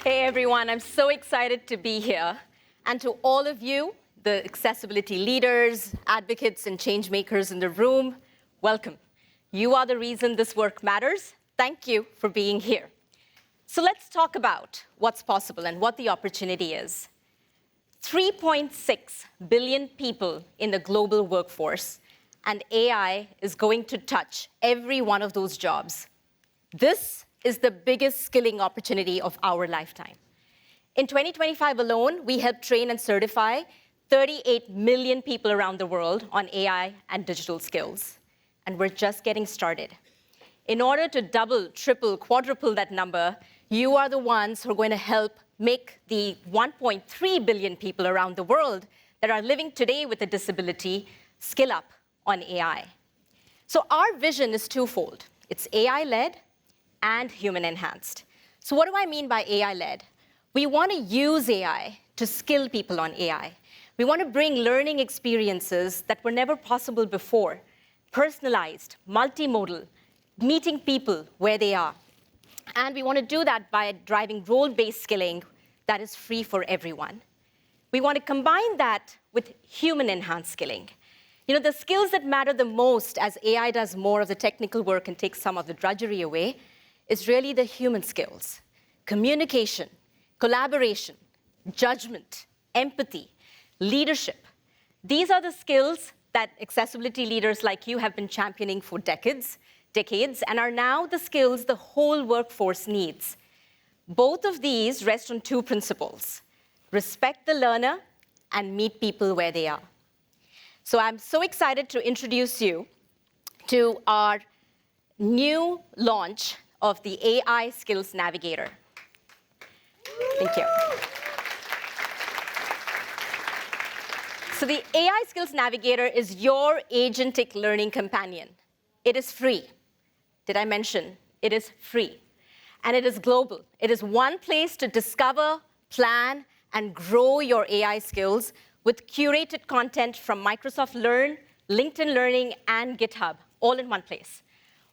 Hey everyone, I'm so excited to be here. And to all of you, the accessibility leaders, advocates, and change makers in the room, welcome. You are the reason this work matters. Thank you for being here. So let's talk about what's possible and what the opportunity is. 3.6 billion people in the global workforce, and AI is going to touch every one of those jobs. This is the biggest skilling opportunity of our lifetime. In 2025 alone, we helped train and certify 38 million people around the world on AI and digital skills. And we're just getting started. In order to double, triple, quadruple that number, you are the ones who are going to help make the 1.3 billion people around the world that are living today with a disability skill up on AI. So our vision is twofold. It's AI-led and human-enhanced. So what do I mean by AI-led? We want to use AI to skill people on AI. We want to bring learning experiences that were never possible before, personalized, multimodal, meeting people where they are. And we want to do that by driving role-based skilling that is free for everyone. We want to combine that with human-enhanced skilling. You know, the skills that matter the most as AI does more of the technical work and takes some of the drudgery away is really the human skills: communication, collaboration, judgment, empathy, leadership. These are the skills that accessibility leaders like you have been championing for decades, and are now the skills the whole workforce needs. Both of these rest on two principles: respect the learner and meet people where they are. So I'm so excited to introduce you to our new launch of the AI Skills Navigator. Thank you. So the AI Skills Navigator is your agentic learning companion. It is free. Did I mention? It is free. And it is global. It is one place to discover, plan, and grow your AI skills with curated content from Microsoft Learn, LinkedIn Learning, and GitHub, all in one place.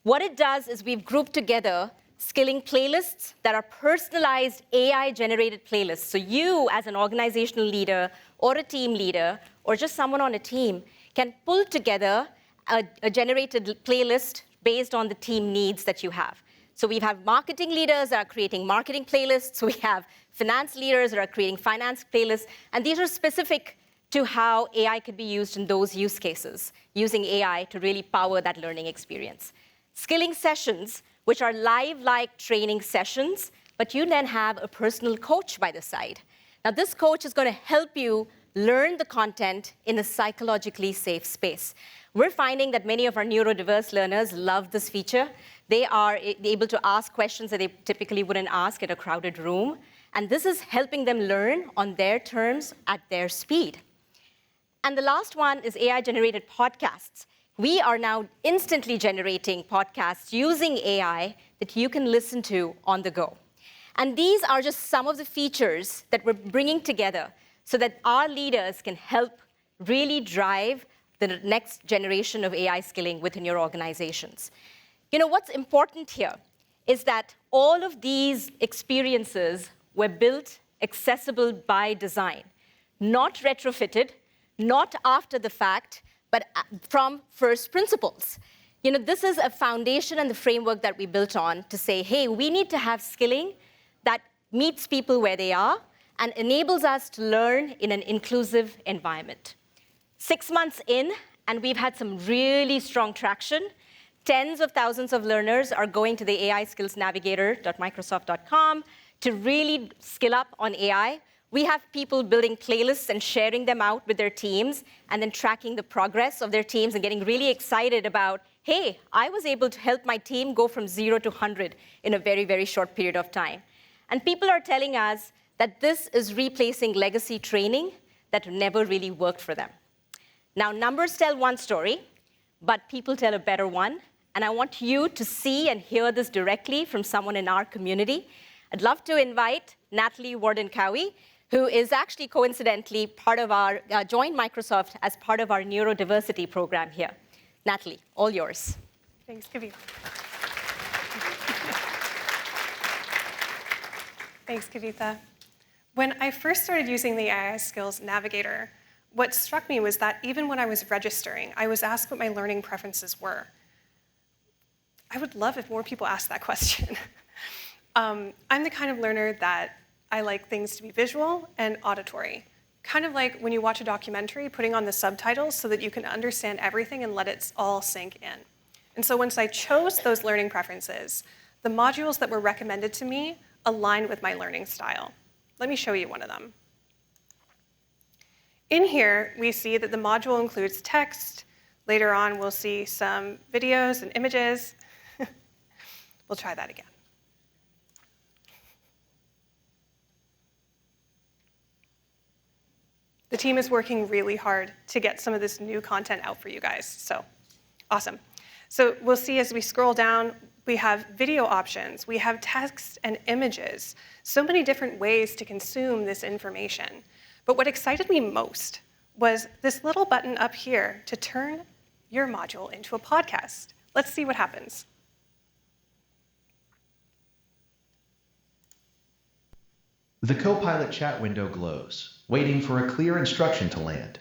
What it does is we've grouped together skilling playlists that are personalized AI-generated playlists. So you, as an organizational leader or a team leader or just someone on a team, can pull together a generated playlist based on the team needs that you have. So we have marketing leaders that are creating marketing playlists. We have finance leaders that are creating finance playlists. And these are specific to how AI could be used in those use cases, using AI to really power that learning experience. Skilling sessions, which are live-like training sessions, but you then have a personal coach by the side. Now, this coach is going to help you learn the content in a psychologically safe space. We're finding that many of our neurodiverse learners love this feature. They are able to ask questions that they typically wouldn't ask in a crowded room. And this is helping them learn on their terms at their speed. And the last one is AI-generated podcasts. We are now instantly generating podcasts using AI that you can listen to on the go. And these are just some of the features that we're bringing together so that our leaders can help really drive the next generation of AI skilling within your organizations. You know, what's important here is that all of these experiences were built accessible by design, not retrofitted, not after the fact, but from first principles. You know, this is a foundation and the framework that we built on to say, hey, we need to have skilling that meets people where they are and enables us to learn in an inclusive environment. 6 months in, and we've had some really strong traction. Tens of thousands of learners are going to the AI Skills Navigator.microsoft.com to really skill up on AI. We have people building playlists and sharing them out with their teams and then tracking the progress of their teams and getting really excited about, hey, I was able to help my team go from 0 to 100 in a very, very short period of time. And people are telling us that this is replacing legacy training that never really worked for them. Now, numbers tell one story, but people tell a better one. And I want you to see and hear this directly from someone in our community. I'd love to invite Natalie Warden-Cowie, who is actually coincidentally part of our joined Microsoft as part of our neurodiversity program here. Natalie, all yours. Thanks, Kavitha. Thanks, Kavitha. When I first started using the AI Skills Navigator, what struck me was that even when I was registering, I was asked what my learning preferences were. I would love if more people asked that question. I'm the kind of learner that I like things to be visual and auditory. Kind of like when you watch a documentary, putting on the subtitles so that you can understand everything and let it all sink in. And so once I chose those learning preferences, the modules that were recommended to me aligned with my learning style. Let me show you one of them. In here, we see that the module includes text. Later on, we'll see some videos and images. We'll try that again. The team is working really hard to get some of this new content out for you guys, so awesome. So we'll see as we scroll down, we have video options, we have text and images, so many different ways to consume this information. But what excited me most was this little button up here to turn your module into a podcast. Let's see what happens. The Copilot chat window glows, waiting for a clear instruction to land.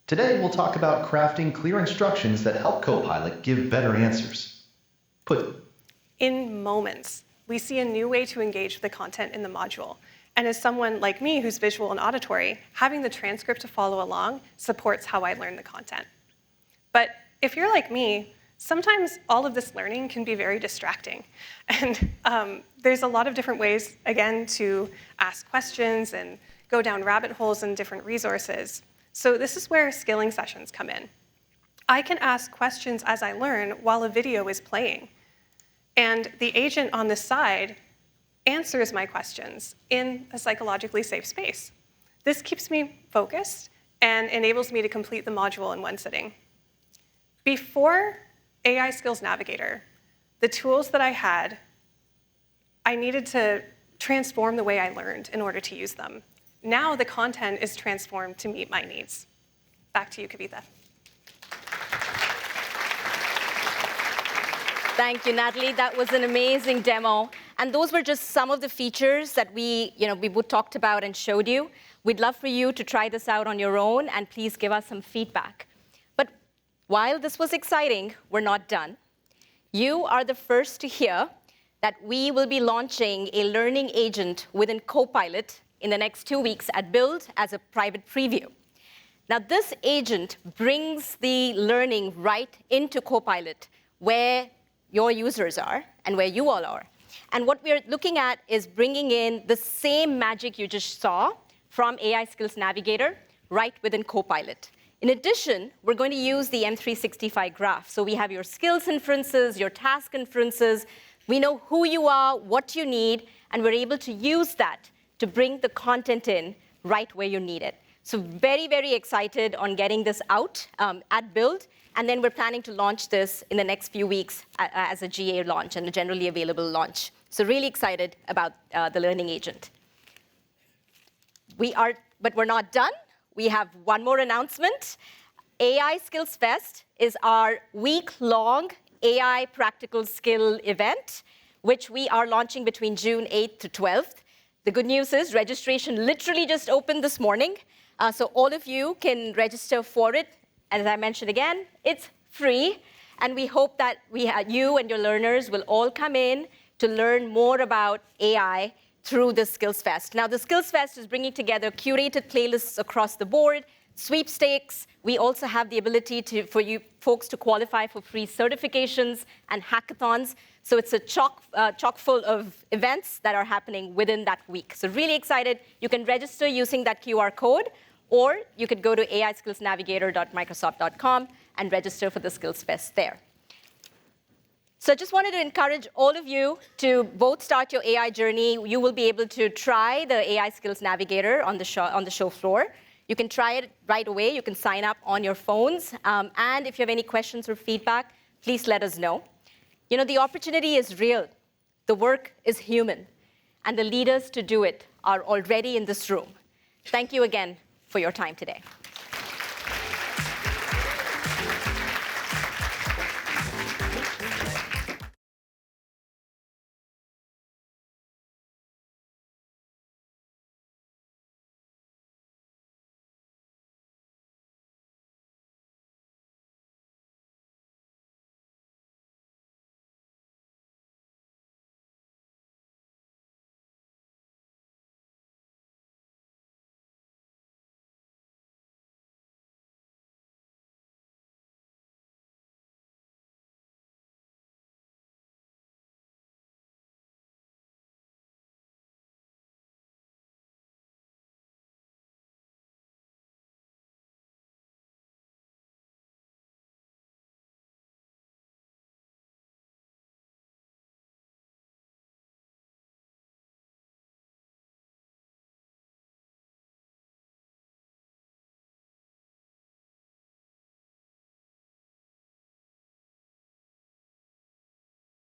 Today, we'll talk about crafting clear instructions that help Copilot give better answers. In moments, we see a new way to engage with the content in the module. And as someone like me who's visual and auditory, having the transcript to follow along supports how I learn the content. But if you're like me, sometimes all of this learning can be very distracting. And there's a lot of different ways, again, to ask questions and go down rabbit holes in different resources. So this is where skilling sessions come in. I can ask questions as I learn while a video is playing. And the agent on the side answers my questions in a psychologically safe space. This keeps me focused and enables me to complete the module in one sitting. Before AI Skills Navigator, the tools that I had, I needed to transform the way I learned in order to use them. Now the content is transformed to meet my needs. Back to you, Kavitha. Thank you, Natalie. That was an amazing demo. And those were just some of the features that we talked about and showed you. We'd love for you to try this out on your own, and please give us some feedback. But while this was exciting, we're not done. You are the first to hear that we will be launching a learning agent within Copilot in the next 2 weeks at Build as a private preview. Now, this agent brings the learning right into Copilot, where your users are and where you all are. And what we're looking at is bringing in the same magic you just saw from AI Skills Navigator right within Copilot. In addition, we're going to use the M365 graph. So we have your skills inferences, your task inferences. We know who you are, what you need, and we're able to use that to bring the content in right where you need it. So very, very excited on getting this out at Build. And then we're planning to launch this in the next few weeks as a GA launch and a generally available launch. So really excited about the learning agent. But we're not done. We have one more announcement. AI Skills Fest is our week-long AI practical skill event, which we are launching between June 8th to 12th. The good news is registration literally just opened this morning. So all of you can register for it. As I mentioned again, it's free. And we hope that you and your learners will all come in to learn more about AI through the Skills Fest. Now, the Skills Fest is bringing together curated playlists across the board, sweepstakes. We also have the ability for you folks to qualify for free certifications and hackathons. So it's a chock full of events that are happening within that week. So really excited. You can register using that QR code, or you could go to aiskillsnavigator.microsoft.com and register for the Skills Fest there. So I just wanted to encourage all of you to both start your AI journey. You will be able to try the AI Skills Navigator on the show floor. You can try it right away. You can sign up on your phones. And if you have any questions or feedback, please let us know. You know, the opportunity is real. The work is human. And the leaders to do it are already in this room. Thank you again for your time today.